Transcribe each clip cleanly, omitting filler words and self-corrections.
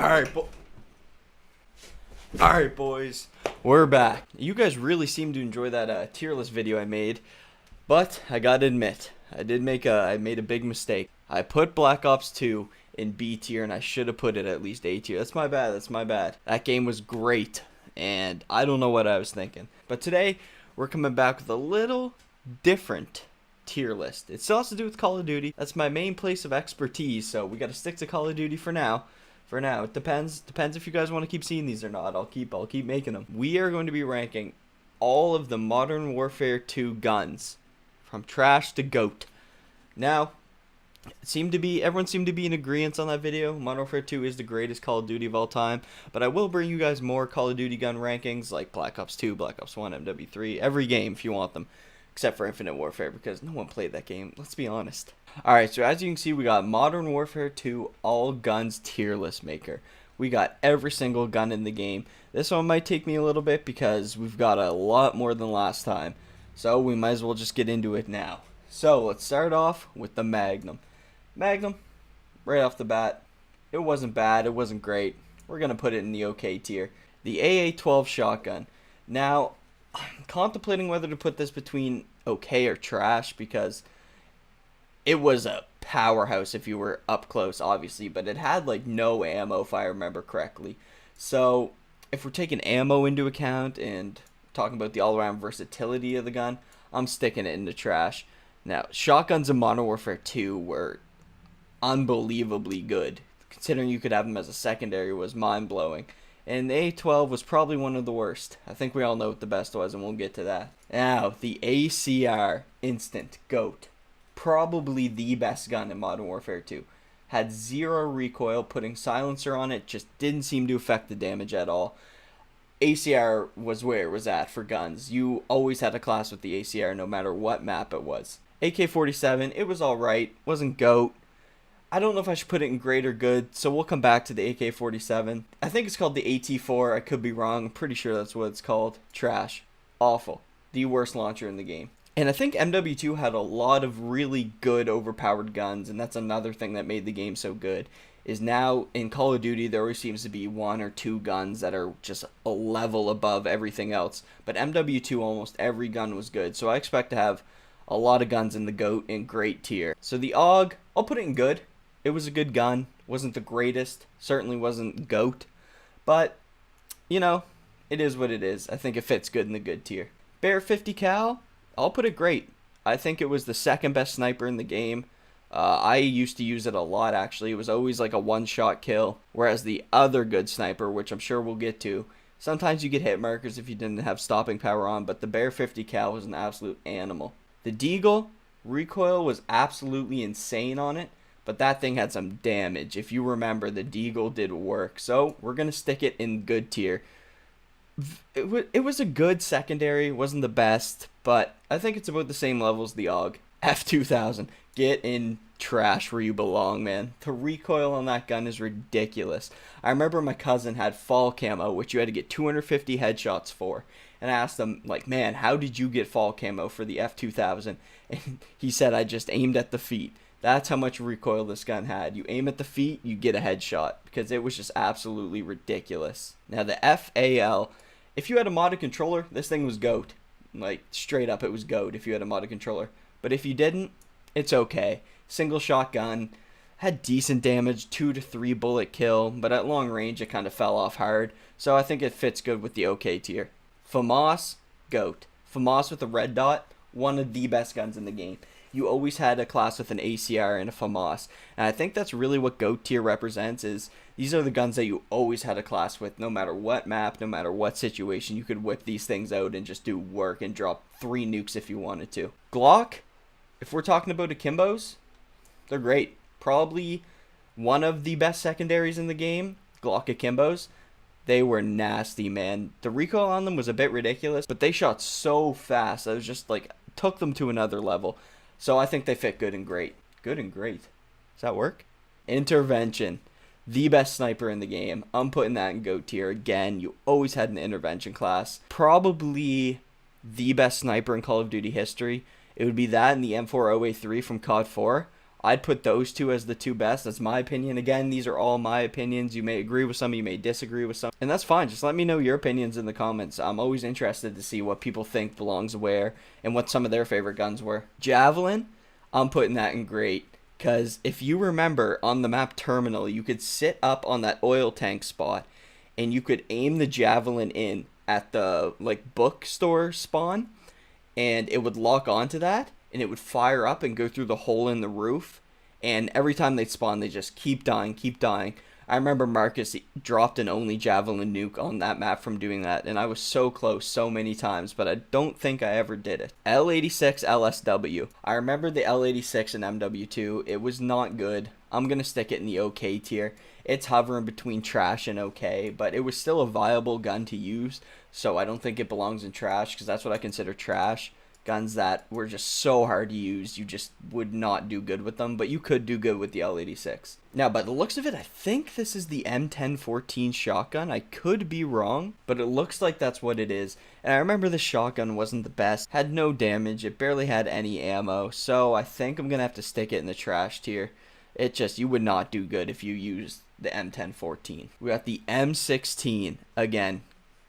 Alright, boys, we're back. You guys really seem to enjoy that tier list video I made, but I gotta admit, I made a big mistake. I put Black Ops 2 in B tier, and I should have put it at least A tier. That's my bad. That game was great, and I don't know what I was thinking. But today, we're coming back with a little different tier list. It still has to do with Call of Duty. That's my main place of expertise, so we gotta stick to Call of Duty for now. It depends if you guys want to keep seeing these or not. I'll keep making them. We are going to be ranking all of the Modern Warfare 2 guns from trash to GOAT. Now, everyone seemed to be in agreement on that video. Modern Warfare 2 is the greatest Call of Duty of all time, but I will bring you guys more Call of Duty gun rankings like Black Ops 2, Black Ops 1, MW3, every game if you want them, except for Infinite Warfare because no one played that game. Let's be honest. Alright, so as you can see, we got Modern Warfare 2 All Guns Tier List Maker. We got every single gun in the game. This one might take me a little bit because we've got a lot more than last time. So we might as well just get into it now. So let's start off with the Magnum. Magnum, right off the bat, it wasn't bad, it wasn't great. We're going to put it in the okay tier. The AA-12 shotgun. Now, I'm contemplating whether to put this between okay or trash because it was a powerhouse if you were up close, obviously, but it had like no ammo if I remember correctly. So if we're taking ammo into account and talking about the all-around versatility of the gun, I'm sticking it in the trash. Now, shotguns in Modern Warfare 2 were unbelievably good. Considering you could have them as a secondary was mind-blowing. And the A12 was probably one of the worst. I think we all know what the best was, and we'll get to that. Now, the ACR Instant GOAT. Probably the best gun in Modern Warfare 2. Had zero recoil, putting silencer on it just didn't seem to affect the damage at all. ACR was where it was at for guns. You always had a class with the ACR no matter what map it was. AK-47, it was alright, wasn't GOAT. I don't know if I should put it in great or good, so we'll come back to the AK-47. I think it's called the AT-4, I could be wrong, I'm pretty sure that's what it's called. Trash. Awful. The worst launcher in the game. And I think MW2 had a lot of really good overpowered guns, and that's another thing that made the game so good, is now in Call of Duty there always seems to be one or two guns that are just a level above everything else. But MW2 almost every gun was good, so I expect to have a lot of guns in the GOAT and great tier. So the AUG, I'll put it in good. It was a good gun, wasn't the greatest, certainly wasn't GOAT, but, you know, it is what it is. I think it fits good in the good tier. Bear 50 cal, I'll put it great. I think it was the second best sniper in the game. I used to use it a lot, actually. It was always like a one-shot kill, whereas the other good sniper, which I'm sure we'll get to, sometimes you get hit markers if you didn't have stopping power on, but the Bear 50 cal was an absolute animal. The Deagle, recoil was absolutely insane on it, but that thing had some damage. If you remember, the Deagle did work, so we're going to stick it in good tier. It was a good secondary, wasn't the best, but I think it's about the same level as the AUG. F2000, get in trash where you belong, man. The recoil on that gun is ridiculous. I remember my cousin had fall camo, which you had to get 250 headshots for, and I asked him, like, man, how did you get fall camo for the F2000? And he said, I just aimed at the feet. That's how much recoil this gun had. You aim at the feet, you get a headshot, because it was just absolutely ridiculous. Now the FAL, if you had a modded controller, this thing was GOAT. Like, straight up, it was GOAT if you had a modded controller. But if you didn't, it's okay. Single shotgun, had decent damage, 2 to 3 bullet kill, but at long range it kind of fell off hard. So I think it fits good with the okay tier. FAMAS, GOAT. FAMAS with a red dot, one of the best guns in the game. You always had a class with an ACR and a FAMAS. And I think that's really what GOAT tier represents, is these are the guns that you always had a class with. No matter what map, no matter what situation, you could whip these things out and just do work and drop 3 nukes if you wanted to. Glock, if we're talking about akimbos, they're great. Probably one of the best secondaries in the game, Glock akimbos. They were nasty, man. The recoil on them was a bit ridiculous, but they shot so fast. I was just like, took them to another level. So I think they fit good and great. Good and great. Does that work? Intervention. The best sniper in the game. I'm putting that in GOAT tier. Again, you always had an intervention class. Probably the best sniper in Call of Duty history. It would be that and the M4OA3 from COD 4. I'd put those two as the two best. That's my opinion. Again, these are all my opinions. You may agree with some, you may disagree with some, and that's fine. Just let me know your opinions in the comments. I'm always interested to see what people think belongs where and what some of their favorite guns were. Javelin, I'm putting that in great, because if you remember on the map Terminal, you could sit up on that oil tank spot and you could aim the Javelin in at the like bookstore spawn, and it would lock onto that, and it would fire up and go through the hole in the roof. And every time they spawn, they just keep dying, keep dying. I remember Marcus dropped an only Javelin nuke on that map from doing that, and I was so close so many times, but I don't think I ever did it. L86 LSW. I remember the L86 in MW2. It was not good. I'm going to stick it in the okay tier. It's hovering between trash and okay, but it was still a viable gun to use, so I don't think it belongs in trash, because that's what I consider trash. Guns that were just so hard to use, you just would not do good with them, but you could do good with the L86. Now, by the looks of it, I think this is the M1014 shotgun. I could be wrong, but it looks like that's what it is. And I remember the shotgun wasn't the best, had no damage, it barely had any ammo, so I think I'm gonna have to stick it in the trash tier. It just, you would not do good if you used the M1014. We got the M16, again,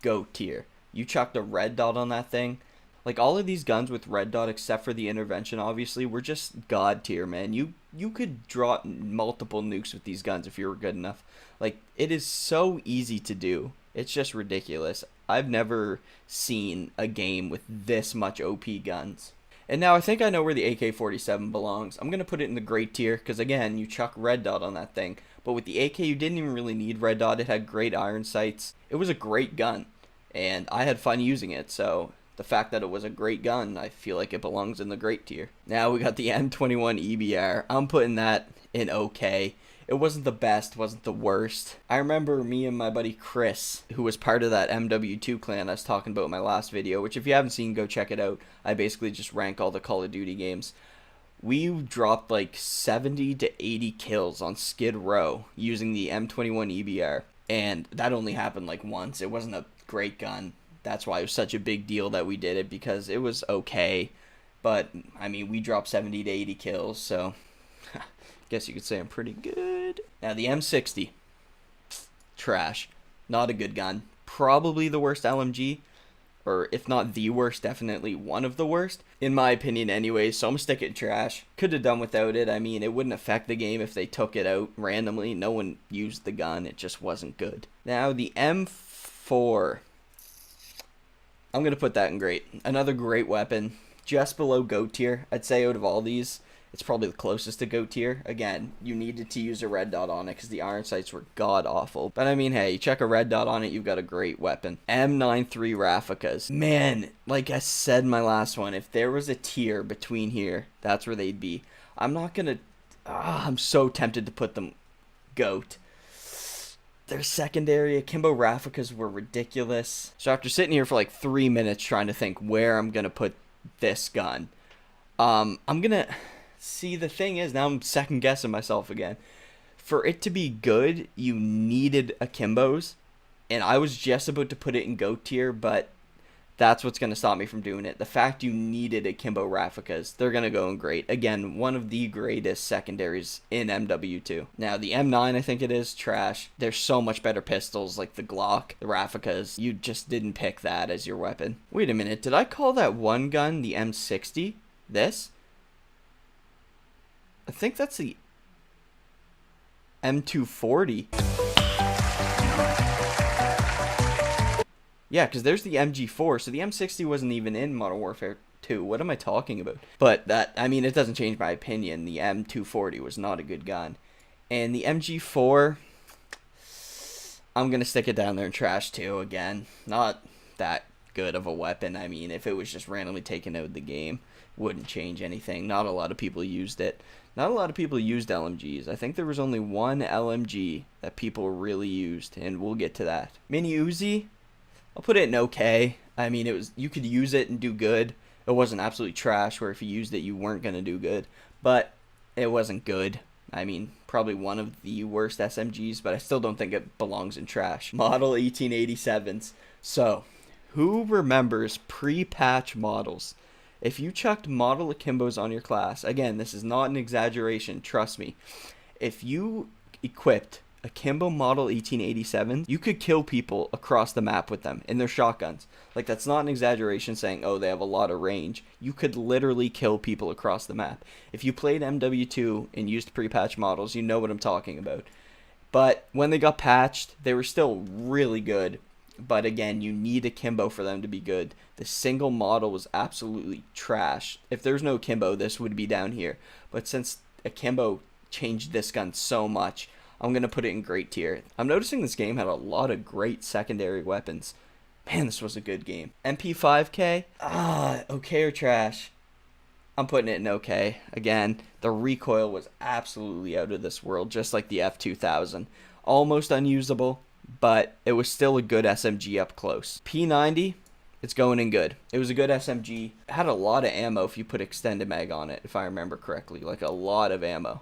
GOAT tier. You chucked a red dot on that thing. Like, all of these guns with red dot, except for the intervention, obviously, were just god tier, man. You could draw multiple nukes with these guns if you were good enough. Like, it is so easy to do. It's just ridiculous. I've never seen a game with this much OP guns. And now I think I know where the AK-47 belongs. I'm going to put it in the great tier, because again, you chuck red dot on that thing. But with the AK, you didn't even really need red dot. It had great iron sights. It was a great gun, and I had fun using it, so the fact that it was a great gun, I feel like it belongs in the great tier. Now we got the M21 EBR. I'm putting that in okay. It wasn't the best, wasn't the worst. I remember me and my buddy Chris, who was part of that MW2 clan I was talking about in my last video, which if you haven't seen, go check it out. I basically just rank all the Call of Duty games. We dropped like 70 to 80 kills on Skid Row using the M21 EBR. And that only happened like once. It wasn't a great gun. That's why it was such a big deal that we did it, because it was okay. But, I mean, we dropped 70 to 80 kills, so guess you could say I'm pretty good. Now, the M60. Trash. Not a good gun. Probably the worst LMG, or if not the worst, definitely one of the worst, in my opinion anyway, so I'm gonna stick it in trash. Could have done without it. I mean, it wouldn't affect the game if they took it out randomly. No one used the gun. It just wasn't good. Now, the M4. I'm going to put that in great. Another great weapon. Just below GOAT tier. I'd say out of all these, it's probably the closest to GOAT tier. Again, you needed to use a red dot on it because the iron sights were god-awful. But I mean, hey, you check a red dot on it, you've got a great weapon. M93 Rafficas. Man, like I said in my last one, if there was a tier between here, that's where they'd be. I'm not going to... I'm so tempted to put them GOAT. Their secondary Akimbo Rafficas were ridiculous. So after sitting here for like 3 minutes trying to think where I'm going to put this gun, I'm going to... See, the thing is, now I'm second guessing myself again. For it to be good, you needed Akimbos, and I was just about to put it in GOAT tier, but that's what's going to stop me from doing it. The fact you needed Akimbo Rafficas, they're going to go in great. Again, one of the greatest secondaries in MW2. Now, the M9, I think it is, trash. There's so much better pistols, like the Glock, the Rafficas. You just didn't pick that as your weapon. Wait a minute, did I call that one gun the M60? This? I think that's the M240. Yeah, because there's the MG4, so the M60 wasn't even in Modern Warfare 2. What am I talking about? But that, I mean, it doesn't change my opinion. The M240 was not a good gun. And the MG4, I'm going to stick it down there in trash too, again. Not that good of a weapon. I mean, if it was just randomly taken out of the game, wouldn't change anything. Not a lot of people used it. Not a lot of people used LMGs. I think there was only one LMG that people really used, and we'll get to that. Mini Uzi, I'll put it in okay. I mean, it was, you could use it and do good. It wasn't absolutely trash, where if you used it, you weren't going to do good. But it wasn't good. I mean, probably one of the worst SMGs, but I still don't think it belongs in trash. Model 1887s. So, who remembers pre-patch models? If you chucked model akimbos on your class, again, this is not an exaggeration, trust me. If you equipped akimbo model 1887, you could kill people across the map with them in their shotguns. Like, that's not an exaggeration saying, oh, they have a lot of range. You could literally kill people across the map. If you played MW2 and used pre-patch models, you know what I'm talking about. But when they got patched, they were still really good. But again, you need akimbo for them to be good. The single model was absolutely trash. If there's no akimbo, this would be down here. But since akimbo changed this gun so much, I'm going to put it in great tier. I'm noticing this game had a lot of great secondary weapons. Man, this was a good game. MP5K? Okay or trash? I'm putting it in okay. Again, the recoil was absolutely out of this world, just like the F2000. Almost unusable, but it was still a good SMG up close. P90, it's going in good. It was a good SMG. It had a lot of ammo if you put extended mag on it, if I remember correctly. Like, a lot of ammo.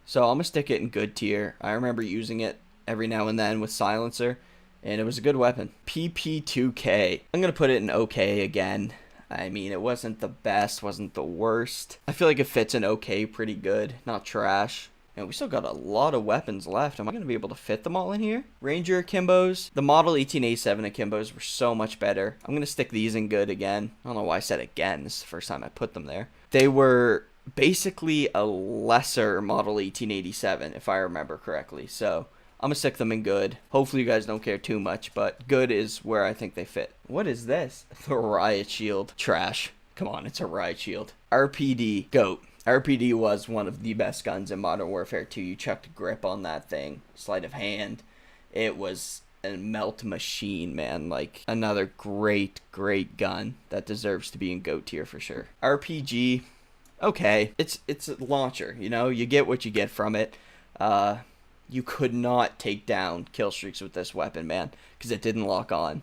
So I'm going to stick it in good tier. I remember using it every now and then with silencer, and it was a good weapon. PP2K. I'm going to put it in okay again. I mean, it wasn't the best, wasn't the worst. I feel like it fits in okay pretty good, not trash. And we still got a lot of weapons left. Am I going to be able to fit them all in here? Ranger akimbos. The model 1887 akimbos were so much better. I'm going to stick these in good again. I don't know why I said again. This is the first time I put them there. They were basically a lesser model 1887, if I remember correctly. So I'm going to stick them in good. Hopefully you guys don't care too much, but good is where I think they fit. What is this? The riot shield. Trash. Come on, it's a riot shield. RPD. GOAT. RPD was one of the best guns in Modern Warfare 2. You chucked a grip on that thing. Sleight of hand. It was a melt machine, man. Like, another great, great gun that deserves to be in GOAT tier for sure. RPG. Okay. It's a launcher, you know? You get what you get from it. You could not take down kill streaks with this weapon, man, because it didn't lock on.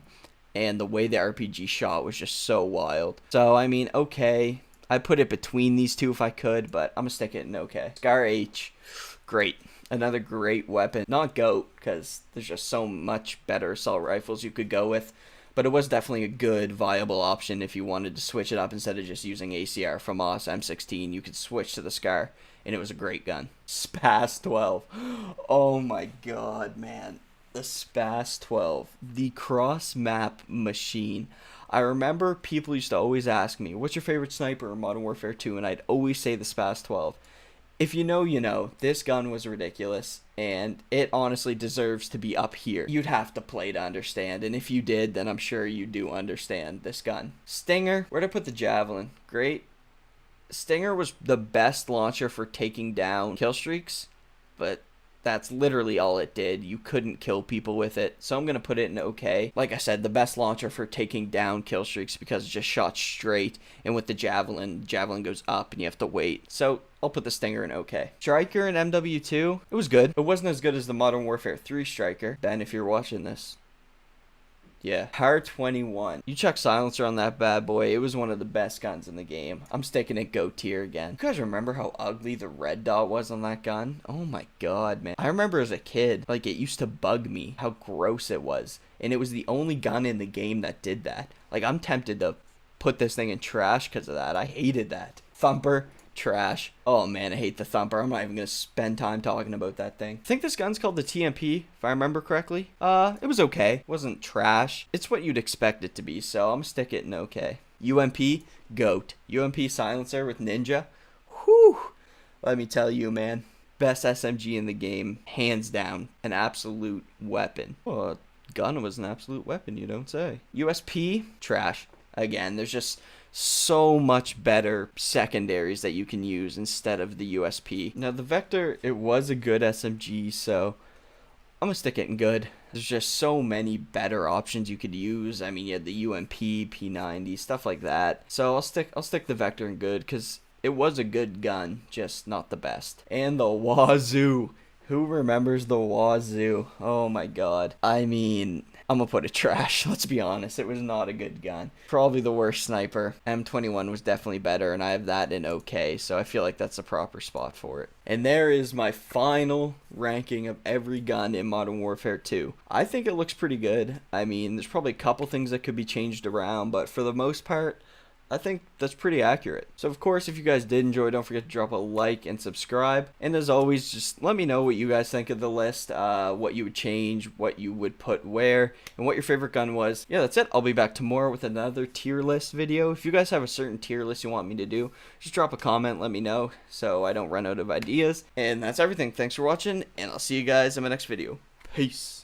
And the way the RPG shot was just so wild. So, I mean, okay. I'd put it between these two if I could, but I'm going to stick it in okay. Scar H, great. Another great weapon. Not GOAT, because there's just so much better assault rifles you could go with. But it was definitely a good, viable option if you wanted to switch it up instead of just using ACR from Moss M16. You could switch to the Scar, and it was a great gun. SPAS 12. Oh my god, man. The SPAS 12. The cross-map machine. I remember people used to always ask me, what's your favorite sniper in Modern Warfare 2? And I'd always say the SPAS 12. If you know, you know. This gun was ridiculous, and it honestly deserves to be up here. You'd have to play to understand, and if you did, then I'm sure you do understand this gun. Stinger. Where'd I put the Javelin? Great. Stinger was the best launcher for taking down kill streaks, but that's literally all it did. You couldn't kill people with it. So I'm going to put it in okay. Like I said, the best launcher for taking down kill streaks because it just shot straight. And with the Javelin goes up and you have to wait. So I'll put the Stinger in okay. Striker in MW2, it was good. It wasn't as good as the Modern Warfare 3 Striker. Ben, if you're watching this. Yeah, Power 21. You chuck silencer on that bad boy. It was one of the best guns in the game. I'm sticking it GOAT tier again. You guys remember how ugly the red dot was on that gun? Oh my god, man. I remember as a kid, like, it used to bug me how gross it was. And it was the only gun in the game that did that. Like, I'm tempted to put this thing in trash because of that. I hated that. Thumper. Trash. Oh man, I hate the Thumper. I'm not even gonna spend time talking about that thing. I think this gun's called the TMP, if I remember correctly. It was okay. It wasn't trash. It's what you'd expect it to be, so I'm gonna stick it in okay. UMP, GOAT. UMP silencer with Ninja. Whew. Let me tell you, man. Best SMG in the game, hands down. An absolute weapon. Oh, gun was an absolute weapon, you don't say. USP, trash. Again, there's just so much better secondaries that you can use instead of the USP. Now the Vector, it was a good SMG, so I'm gonna stick it in good. There's just so many better options you could use. I mean, you had the UMP, P90, stuff like that. So I'll stick the Vector in good because it was a good gun, just not the best. And the Wazoo. Who remembers the Wazoo? Oh my god. I mean, I'm gonna put it trash, let's be honest. It was not a good gun. Probably the worst sniper. M21 was definitely better, and I have that in okay, so I feel like that's a proper spot for it. And there is my final ranking of every gun in Modern Warfare 2. I think it looks pretty good. I mean, there's probably a couple things that could be changed around, but for the most part, I think that's pretty accurate. So of course, if you guys did enjoy, don't forget to drop a like and subscribe. And as always, just let me know what you guys think of the list, what you would change, what you would put where, and what your favorite gun was. Yeah, that's it. I'll be back tomorrow with another tier list video. If you guys have a certain tier list you want me to do, just drop a comment, let me know, so I don't run out of ideas. And that's everything. Thanks for watching, and I'll see you guys in my next video. Peace.